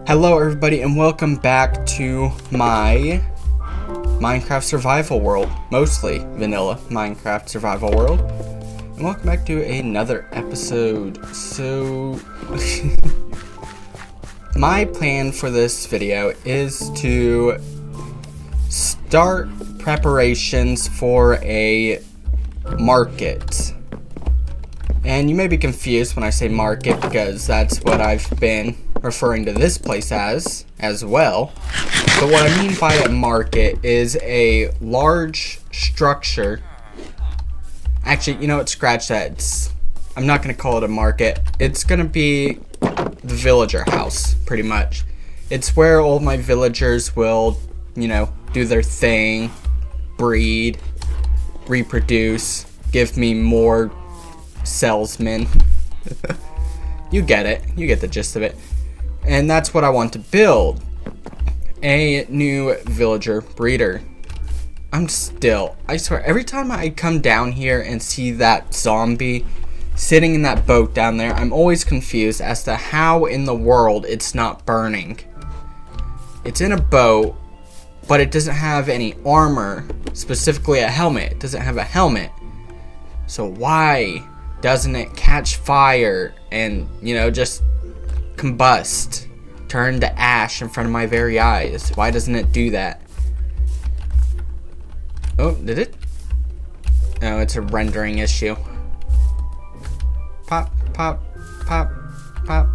Hello everybody and welcome back to my Minecraft survival world, mostly vanilla Minecraft survival world. And welcome back to another episode. So my plan for this video is to start preparations for a market. And you may be confused when I say market because that's what I've been referring to this place as well. But what I mean by a market is a large structure. Actually, you know what, scratch that. I'm not going to call it a market. It's going to be the villager house, pretty much. It's where all my villagers will, do their thing, breed, reproduce, give me more salesmen. You get it. You get the gist of it. And that's what I want to build. A new villager breeder. I swear, every time I come down here and see that zombie sitting in that boat down there, I'm always confused as to how in the world it's not burning. It's in a boat, but it doesn't have any armor, specifically a helmet. It doesn't have a helmet. So why doesn't it catch fire and, just combust, turn to ash in front of my very eyes? Why doesn't it do that? Oh, did it? No, it's a rendering issue. Pop, pop, pop, pop.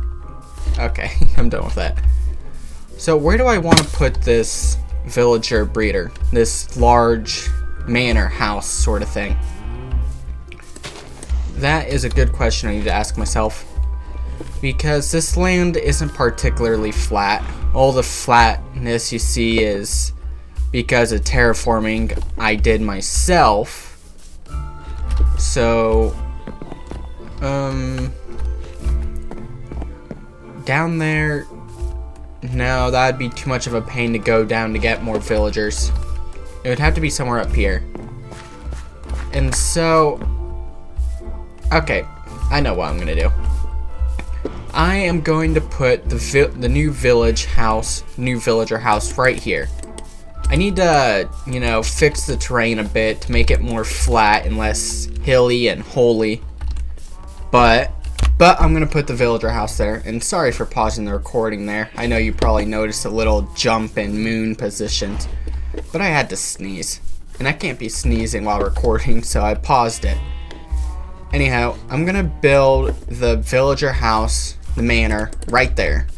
Okay, I'm done with that. So where do I want to put this villager breeder? This large manor house sort of thing? That is a good question I need to ask myself. Because this land isn't particularly flat. All the flatness you see is because of terraforming I did myself. So, down there, no, that'd be too much of a pain to go down to get more villagers. It would have to be somewhere up here. And so, okay, I know what I'm gonna do. I am going to put the new villager house right here. I need to, fix the terrain a bit to make it more flat and less hilly and holy. But I'm going to put the villager house there. And sorry for pausing the recording there. I know you probably noticed a little jump in moon positions. But I had to sneeze. And I can't be sneezing while recording, so I paused it. Anyhow, I'm going to build the villager house, the manor, right there.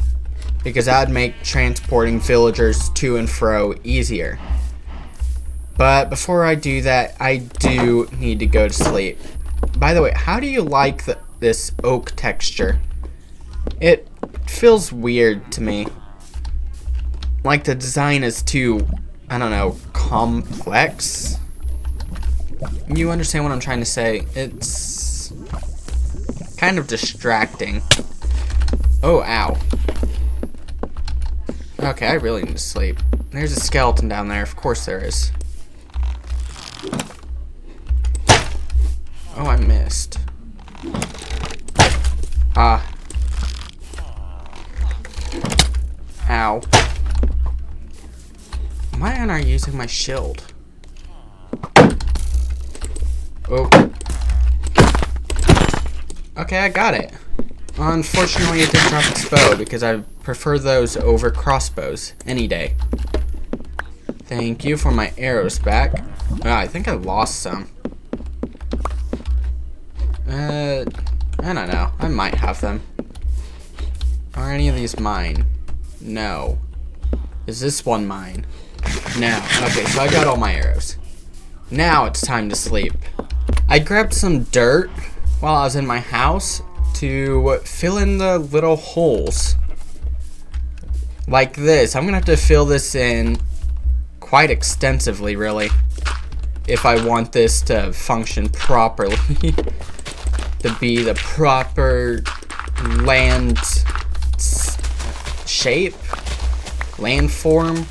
Because that would make transporting villagers to and fro easier. But before I do that, I do need to go to sleep. By the way, how do you like this oak texture? It feels weird to me. Like the design is too, I don't know, complex? You understand what I'm trying to say? It's kind of distracting. Oh, ow. Okay, I really need to sleep. There's a skeleton down there. Of course there is. Oh, I missed. Ah. Ow. Why aren't I using my shield? Oh. Okay, I got it. Unfortunately, it did drop its bow because I prefer those over crossbows any day. Thank you for my arrows back. Oh, I think I lost some. I don't know. I might have them. Are any of these mine? No. Is this one mine? No. Okay, so I got all my arrows. Now it's time to sleep. I grabbed some dirt while I was in my house to fill in the little holes. Like this. I'm gonna have to fill this in quite extensively, really, if I want this to function properly. To be the proper land shape, landform,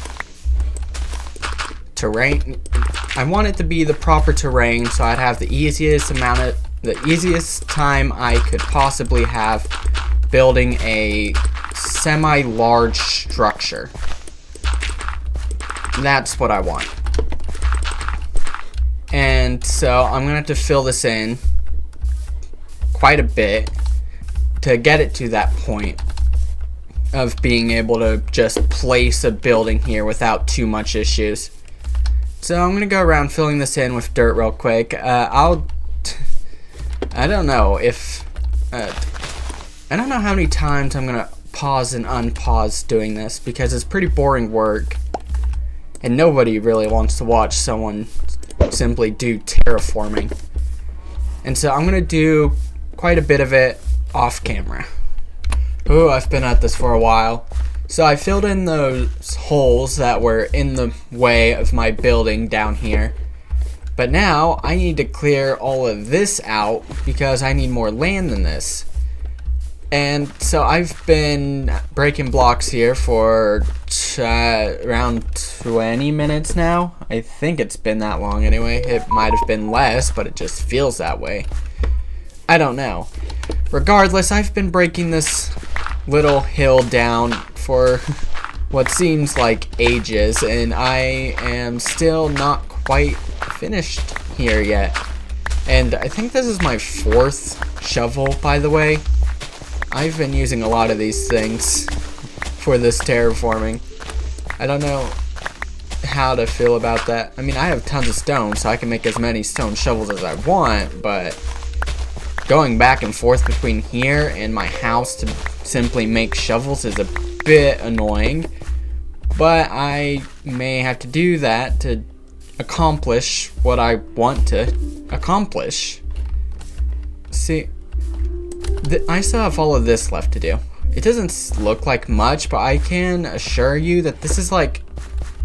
terrain. I want it to be the proper terrain so I'd have the easiest time I could possibly have building a semi-large structure. That's what I want. And so I'm gonna have to fill this in quite a bit to get it to that point of being able to just place a building here without too much issues. So I'm gonna go around filling this in with dirt real quick. I don't know if I don't know how many times I'm gonna pause and unpause doing this, because it's pretty boring work and nobody really wants to watch someone simply do terraforming. And so I'm gonna do quite a bit of it off camera. Ooh, I've been at this for a while. So I filled in those holes that were in the way of my building down here. But now I need to clear all of this out because I need more land than this. And so I've been breaking blocks here for around 20 minutes now. I think it's been that long anyway. It might have been less, but it just feels that way. I don't know. Regardless, I've been breaking this little hill down for what seems like ages, and I am still not quite finished here yet. And I think this is my 4th shovel, by the way. I've been using a lot of these things for this terraforming. I don't know how to feel about that. I mean, I have tons of stone, so I can make as many stone shovels as I want, but going back and forth between here and my house to simply make shovels is a bit annoying. But I may have to do that to accomplish what I want to accomplish. See, I still have all of this left to do. It doesn't look like much, but I can assure you that this is like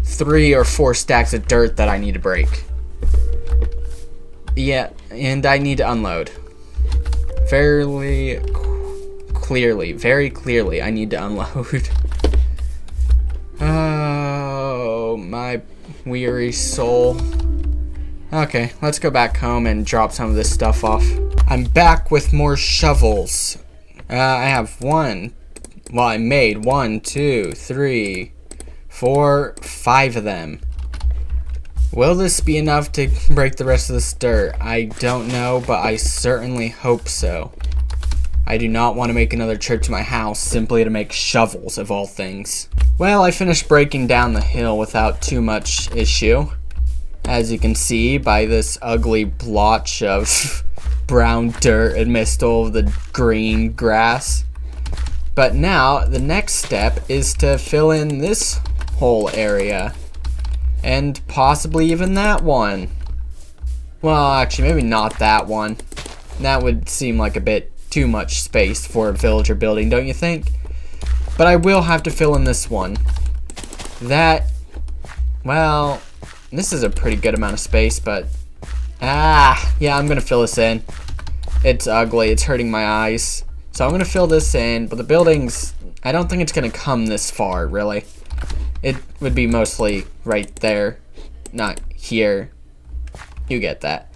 3 or 4 stacks of dirt that I need to break. Yeah, and I need to unload. Very clearly, I need to unload. Oh, my weary soul. Okay, let's go back home and drop some of this stuff off. I'm back with more shovels. I have I made 1, 2, 3, 4, 5 of them. Will this be enough to break the rest of this dirt? I don't know, but I certainly hope so. I do not want to make another trip to my house simply to make shovels, of all things. Well, I finished breaking down the hill without too much issue, as you can see by this ugly blotch of brown dirt amidst all of the green grass. But now the next step is to fill in this whole area, and possibly even that one. Well, actually, maybe not that one. That would seem like a bit too much space for a villager building, don't you think? But I will have to fill in this one. Well, this is a pretty good amount of space, but yeah, I'm gonna fill this in. It's ugly, it's hurting my eyes. So I'm gonna fill this in, but the buildings, I don't think it's gonna come this far, really. It would be mostly right there, not here. You get that.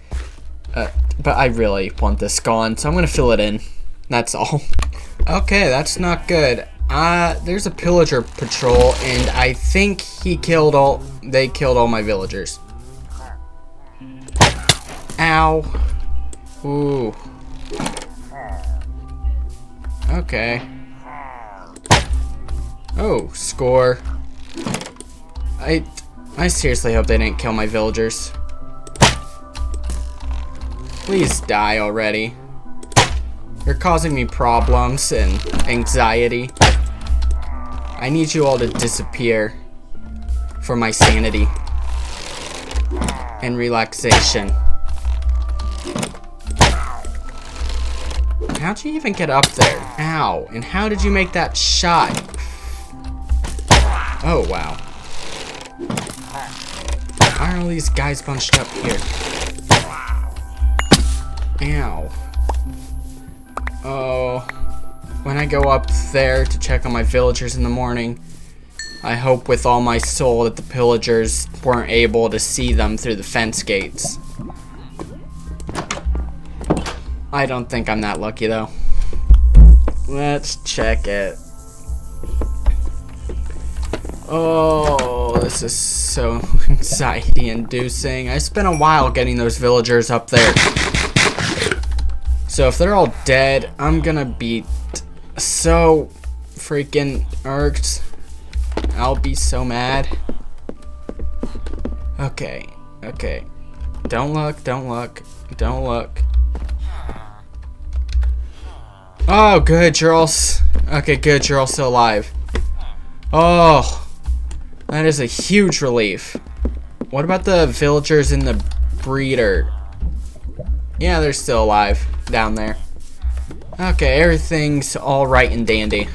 But I really want this gone, so I'm gonna fill it in. That's all. Okay, that's not good. There's a pillager patrol, and I think they killed all my villagers. Ow. Ooh. Okay. Oh, score. I seriously hope they didn't kill my villagers. Please die already. You're causing me problems and anxiety. I need you all to disappear for my sanity and relaxation. How'd you even get up there? Ow. And how did you make that shot? Oh, wow. Why are all these guys bunched up here? Ow. Oh. When I go up there to check on my villagers in the morning, I hope with all my soul that the pillagers weren't able to see them through the fence gates. I don't think I'm that lucky, though. Let's check it. Oh, this is so anxiety inducing. I spent a while getting those villagers up there. So if they're all dead, I'm gonna be so freaking irked. I'll be so mad. Okay, okay. Don't look, don't look, don't look. Oh, good, you're all okay, good, you're all still alive. Oh, that is a huge relief. What about the villagers in the breeder? Yeah, they're still alive down there. Okay, everything's all right and dandy.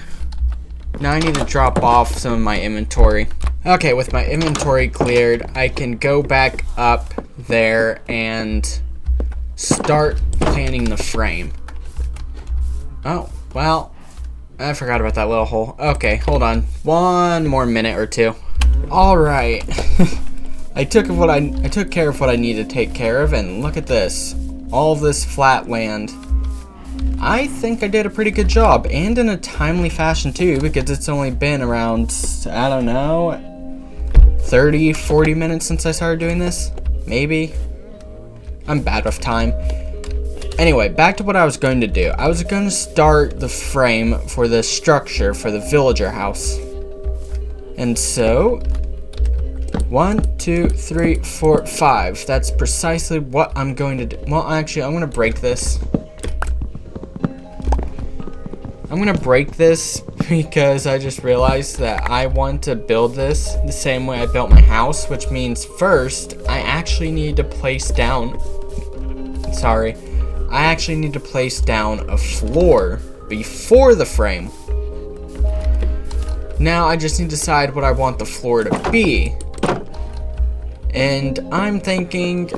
Now I need to drop off some of my inventory. Okay, with my inventory cleared, I can go back up there and start planning the frame. Oh, well, I forgot about that little hole. Okay, hold on. One more minute or two. All right. I took care of what I need to take care of, and look at this. All this flat land. I think I did a pretty good job, and in a timely fashion too, because it's only been around, I don't know, 30, 40 minutes since I started doing this. Maybe. I'm bad with time. Anyway, back to what I was going to do. I was going to start the frame for the structure for the villager house. And so, 1, 2, 3, 4, 5. That's precisely what I'm going to do. Well, actually, I'm going to break this. I'm going to break this because I just realized that I want to build this the same way I built my house, which means first, I actually need to place down... Sorry. I actually need to place down a floor before the frame. Now I just need to decide what I want the floor to be. And I'm thinking,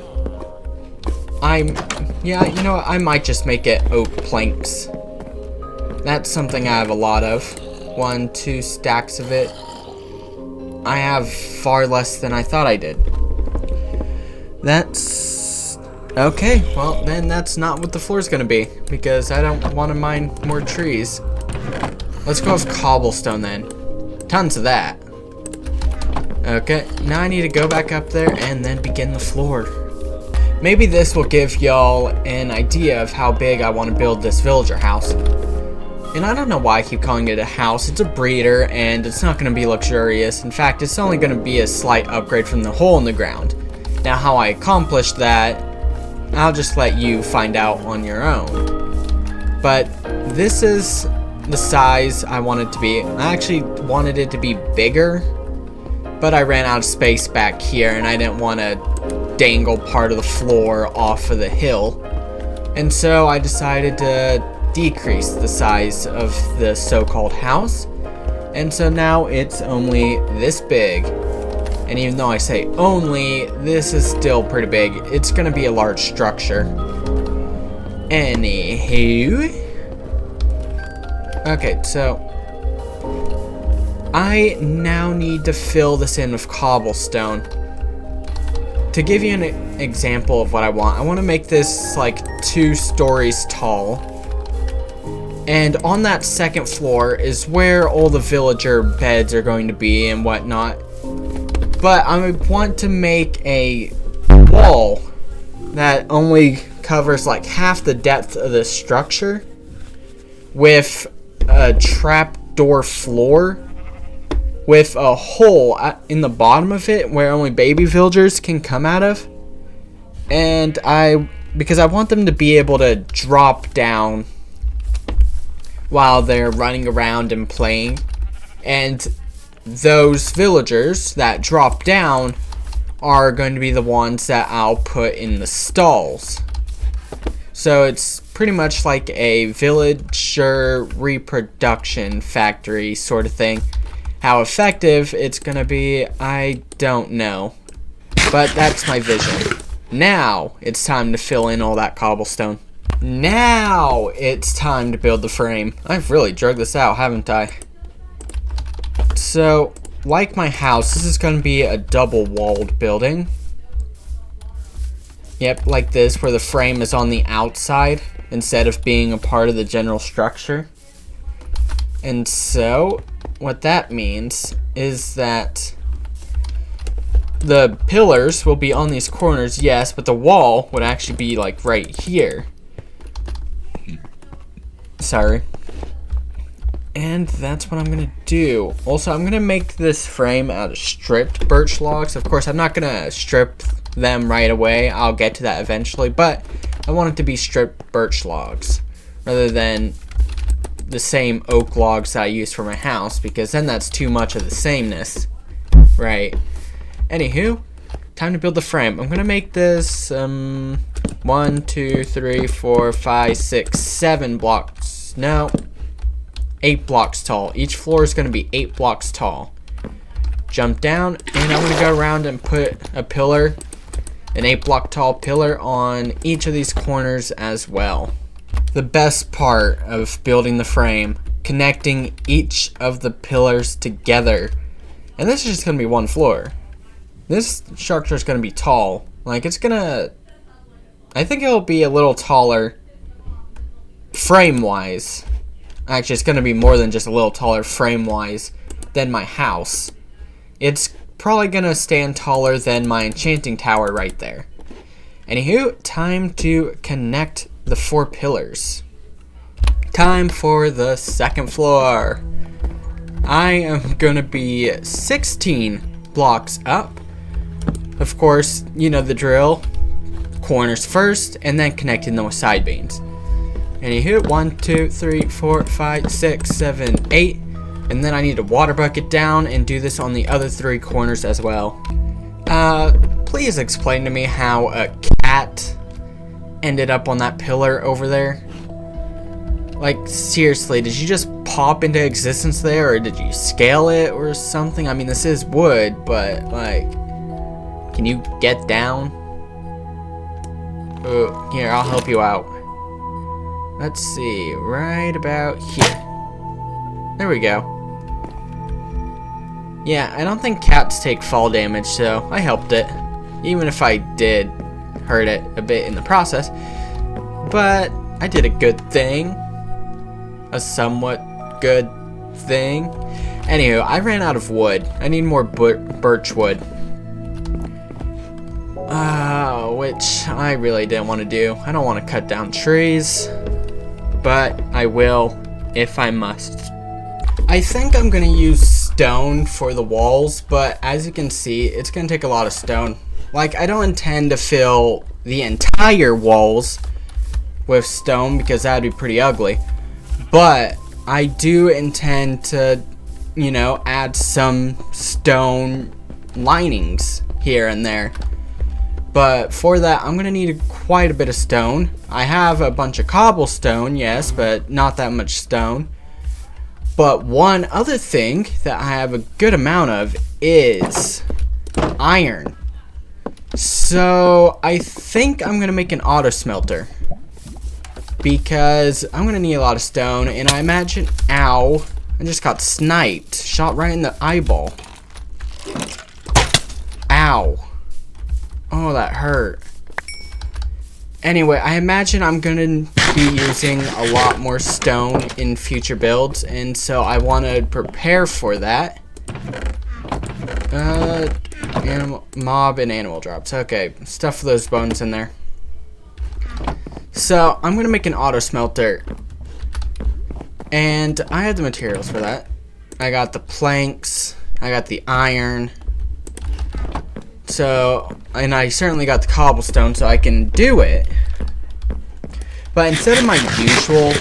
yeah, you know what, I might just make it oak planks. That's something I have a lot of. 1, 2 stacks of it. I have far less than I thought I did. That's... okay, well then that's not what the floor's gonna be, because I don't want to mine more trees. Let's go with cobblestone then. Tons of that. Okay, now I need to go back up there and then begin the floor. Maybe this will give y'all an idea of how big I want to build this villager house. And I don't know why I keep calling it a house. It's a breeder, and it's not going to be luxurious. In fact, it's only going to be a slight upgrade from the hole in the ground. Now, how I accomplish that, I'll just let you find out on your own. But this is the size I want it to be. I actually wanted it to be bigger, but I ran out of space back here, and I didn't want to dangle part of the floor off of the hill. And so I decided to decrease the size of the so-called house, and so now it's only this big. And even though I say only, this is still pretty big. It's gonna be a large structure. Anywho, okay, so I now need to fill this in with cobblestone. To give you an example of what I want to make this like 2 stories tall. And on that second floor is where all the villager beds are going to be and whatnot. But I want to make a wall that only covers like half the depth of the structure with a trapdoor floor with a hole in the bottom of it where only baby villagers can come out of. And because I want them to be able to drop down while they're running around and playing, and those villagers that drop down are going to be the ones that I'll put in the stalls. So it's pretty much like a villager-reproduction factory sort of thing. How effective it's going to be, I don't know, but that's my vision. Now it's time to fill in all that cobblestone. Now it's time to build the frame. I've really drug this out, haven't I? So, like my house, this is going to be a double-walled building. Yep, like this, where the frame is on the outside instead of being a part of the general structure. And so, what that means is that the pillars will be on these corners, yes, but the wall would actually be like right here. Sorry. And that's what I'm gonna do. Also, I'm gonna make this frame out of stripped birch logs. Of course, I'm not gonna strip them right away. I'll get to that eventually, but I want it to be stripped birch logs rather than the same oak logs that I use for my house, because then that's too much of the sameness, right? Anywho, time to build the frame. I'm gonna make this 1, 2, 3, 4, 5, 6, 7 blocks. No, 8 blocks tall. Each floor is gonna be 8 blocks tall. Jump down, and I'm gonna go around and put a pillar, an 8 block tall pillar on each of these corners as well. The best part of building the frame, connecting each of the pillars together. And this is just gonna be one floor. This structure is going to be tall. Like, it's going to... I think it'll be a little taller frame-wise. Actually, it's going to be more than just a little taller frame-wise than my house. It's probably going to stand taller than my enchanting tower right there. Anywho, time to connect the 4 pillars. Time for the second floor. I am going to be 16 blocks up. Of course, you know the drill. Corners first, and then connecting them with side beams. Anywho, 1, 2, 3, 4, 5, 6, 7, 8. And then I need to water bucket down and do this on the other 3 corners as well. Please explain to me how a cat ended up on that pillar over there. Like, seriously, did you just pop into existence there, or did you scale it or something? I mean, this is wood, but, like... Can you get down? Oh, here, I'll help you out. Let's see, right about here. There we go. Yeah, I don't think cats take fall damage, so I helped it. Even if I did hurt it a bit in the process. But I did a good thing. A somewhat good thing. Anywho, I ran out of wood. I need more birch wood. Which I really didn't want to do. I don't want to cut down trees, but I will if I must. I think I'm going to use stone for the walls, but as you can see, it's going to take a lot of stone. Like, I don't intend to fill the entire walls with stone because that would be pretty ugly, but I do intend to, you know, add some stone linings here and there. But for that, I'm going to need quite a bit of stone. I have a bunch of cobblestone, yes, but not that much stone. But one other thing that I have a good amount of is iron. So I think I'm going to make an auto smelter. Because I'm going to need a lot of stone, and I imagine... Ow. I just got sniped. Shot right in the eyeball. Ow. Oh, that hurt. Anyway, I imagine I'm going to be using a lot more stone in future builds, and so I want to prepare for that. Mob and animal drops. Okay, stuff those bones in there. So, I'm going to make an auto smelter. And I had the materials for that. I got the planks. I got the iron. So, and I certainly got the cobblestone, so I can do it. But instead of my usual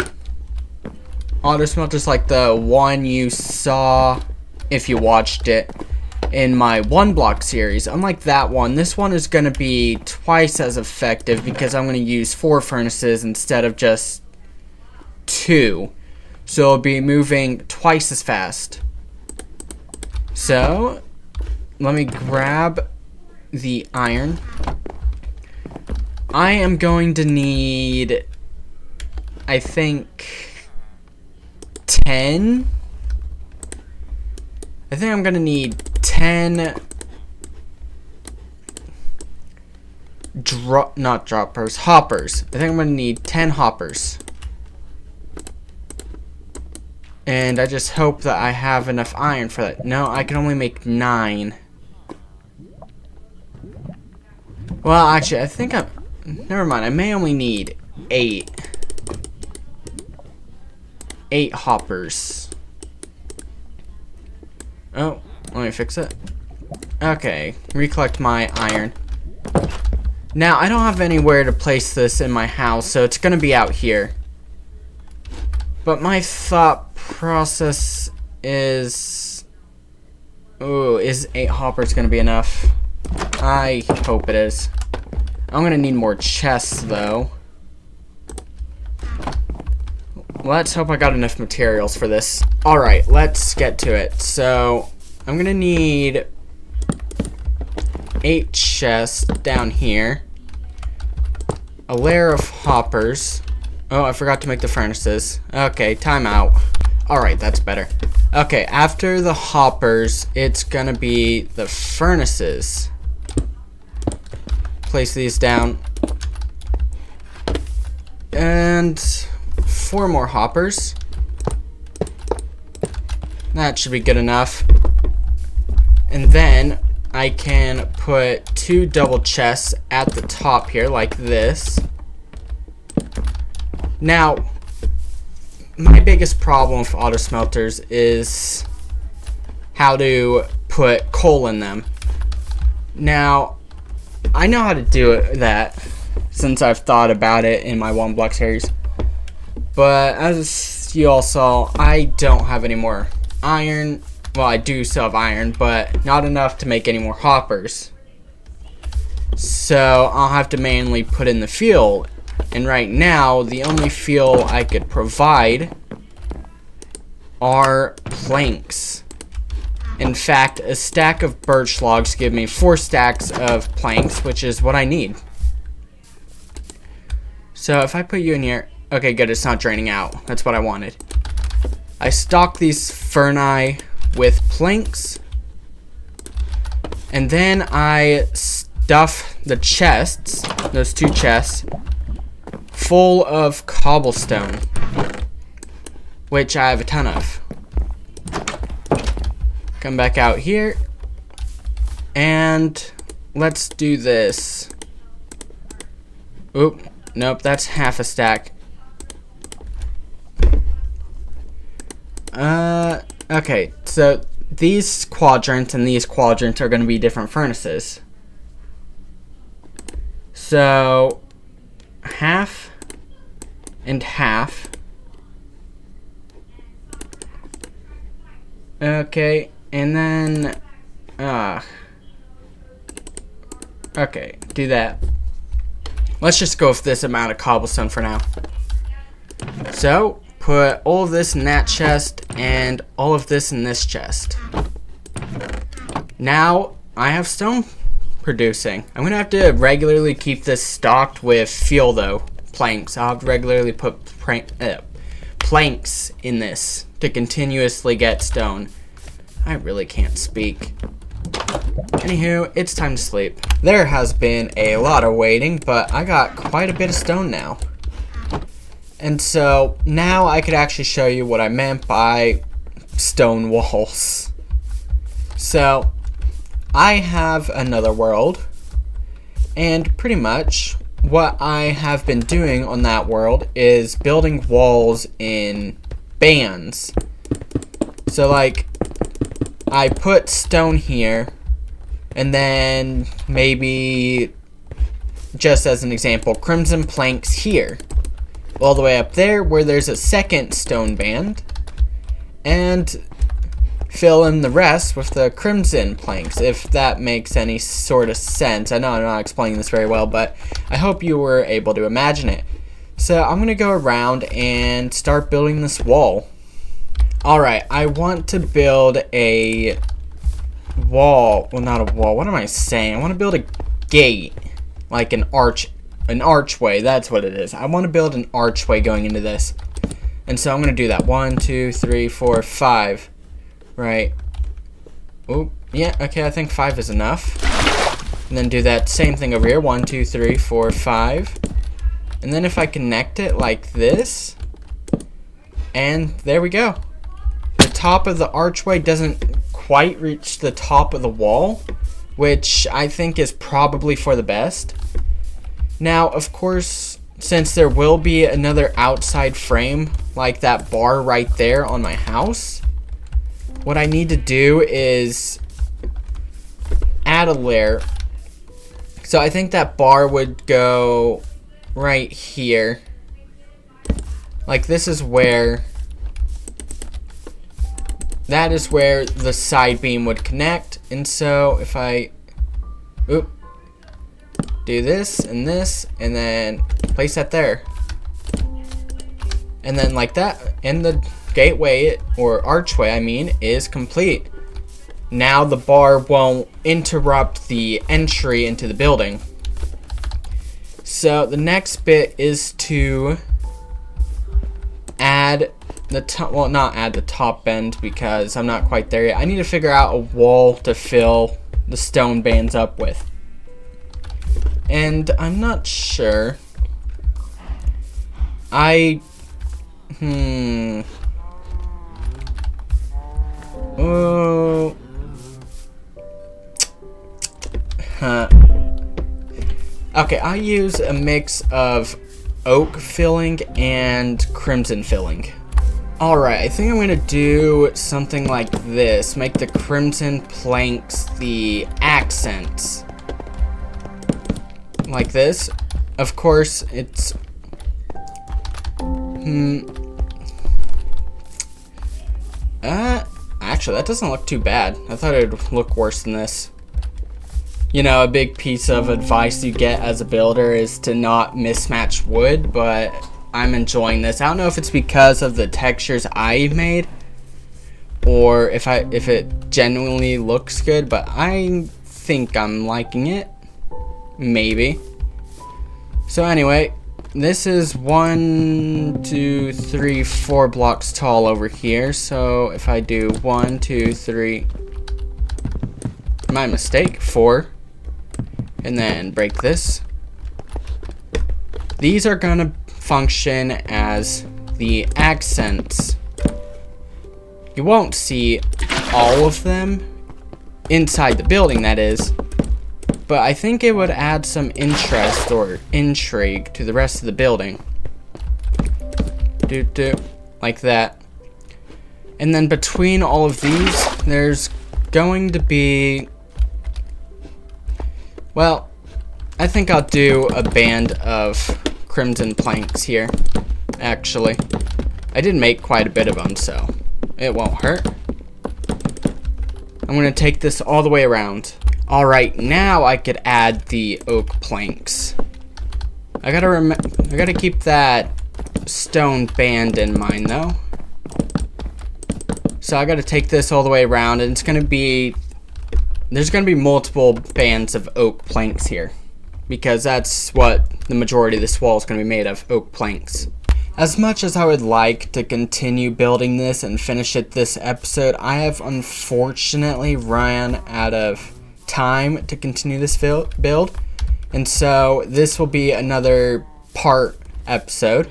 auto smelters, like the one you saw if you watched it in my 1 block series, unlike that one, this one is going to be twice as effective because I'm going to use 4 furnaces instead of just 2. So it'll be moving twice as fast. So, let me grab the iron. I am going to need, I think, 10. I think I'm going to need 10 hoppers. I think I'm going to need 10 hoppers. And I just hope that I have enough iron for that. No, I can only make 9. Well, actually, I think I'm... Never mind, I may only need 8. 8 hoppers. Oh, let me fix it. Okay, recollect my iron. Now, I don't have anywhere to place this in my house, so it's gonna be out here. But my thought process is... Ooh, is 8 hoppers gonna be enough? I hope it is. I'm gonna need more chests, though. Let's hope I got enough materials for this. Alright, let's get to it. So, I'm gonna need 8 chests down here. A layer of hoppers. Oh, I forgot to make the furnaces. Okay, time out. Alright, that's better. Okay, after the hoppers, it's gonna be the furnaces. Place these down. And 4 more hoppers. That should be good enough. And then I can put 2 double chests at the top here, like this. Now, my biggest problem with auto smelters is how to put coal in them. Now, I know how to do that since I've thought about it in my 1 block series. But as you all saw, I don't have any more iron. Well, I do still have iron, but not enough to make any more hoppers. So I'll have to manually put in the fuel. And right now, the only fuel I could provide are planks. In fact, a stack of birch logs give me 4 stacks of planks, which is what I need. So if I put you in here... Okay, good, it's not draining out. That's what I wanted. I stock these ferni with planks. And then I stuff the chests, those 2 chests, full of cobblestone, which I have a ton of. Come back out here, and let's do this. Oop, nope, that's half a stack. Okay, so these quadrants and these quadrants are going to be different furnaces. So, half and half. Okay, and then, okay, do that. Let's just go with this amount of cobblestone for now. So, put all of this in that chest and all of this in this chest. Now, I have stone producing. I'm gonna have to regularly keep this stocked with fuel though. Planks. I'll have to regularly put planks in this to continuously get stone. I really can't speak. Anywho, it's time to sleep. There has been a lot of waiting, but I got quite a bit of stone now. And so now I could actually show you what I meant by stone walls. So I have another world, and pretty much what I have been doing on that world is building walls in bands. So like, I put stone here, and then maybe, just as an example, crimson planks here. All the way up there where there's a second stone band, and fill in the rest with the crimson planks, if that makes any sort of sense. I know I'm not explaining this very well, but I hope you were able to imagine it. So I'm gonna go around and start building this wall. Alright, I want to build a wall. Well, not a wall. What am I saying? I want to build a gate, like an archway. That's what it is. I want to build an archway going into this. And so I'm going to do that. 1, 2, 3, 4, 5. Right. Oh, yeah, okay, I think 5 is enough. And then do that same thing over here. 1, 2, 3, 4, 5. And then if I connect it like this, and there we go. top of the archway doesn't quite reach the top of the wall, which I think is probably for the best. Now, of course, since there will be another outside frame like that bar right there on my house, what I need to do is add a layer. So I think that bar would go right here. Like this is where, that is where the side beam would connect. And so if I do this, and then place that there. And then like that, and the gateway, or archway I mean, is complete. Now the bar won't interrupt the entry into the building. So the next bit is to add the top, well, not add the top bend because I'm not quite there yet. I need to figure out a wall to fill the stone bands up with. And I'm not sure. Oh. Okay, I use a mix of oak filling and crimson filling. Alright, I think I'm gonna do something like this. Make the crimson planks the accents. Like this. Of course, it's... Actually, that doesn't look too bad. I thought it would look worse than this. You know, a big piece of advice you get as a builder is to not mismatch wood, but I'm enjoying this. I don't know if it's because of the textures I made or if it genuinely looks good, but I think I'm liking it. Maybe. So anyway, this is 1, 2, 3, 4 blocks tall over here. So if I do 1, 2, 3, my mistake, 4. And then break this. These are gonna function as the accents. You won't see all of them inside the building, that is, but I think it would add some interest or intrigue to the rest of the building. Like that. And then between all of these, there's going to be, well, I think I'll do a band of crimson planks here, actually. I did make quite a bit of them, so it won't hurt. I'm going to take this all the way around. Alright, now I could add the oak planks. I gotta keep that stone band in mind, though. So I gotta take this all the way around, and it's gonna be... There's going to be multiple bands of oak planks here, because that's what the majority of this wall is going to be made of, oak planks. As much as I would like to continue building this and finish it this episode, I have unfortunately ran out of time to continue this build, and so this will be another part episode,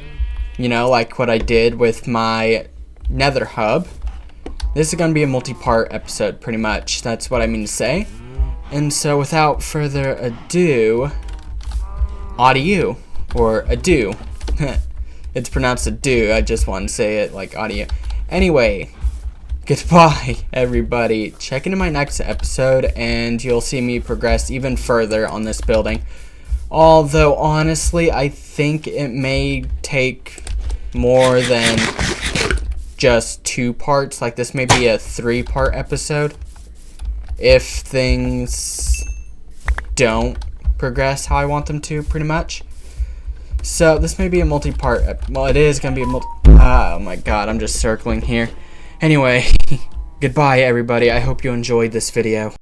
you know, like what I did with my nether hub. This is going to be a multi-part episode, pretty much. That's what I mean to say. And so, without further ado, adieu, or adieu. It's pronounced adieu, I just want to say it like adieu. Anyway, goodbye, everybody. Check into my next episode, and you'll see me progress even further on this building. Although, honestly, I think it may take more than just 2 parts. Like, this may be a 3-part episode if things don't progress how I want them to, pretty much. So this may be a multi-part, well, it is gonna be a oh my god, I'm just circling here. Anyway, goodbye everybody. I hope you enjoyed this video.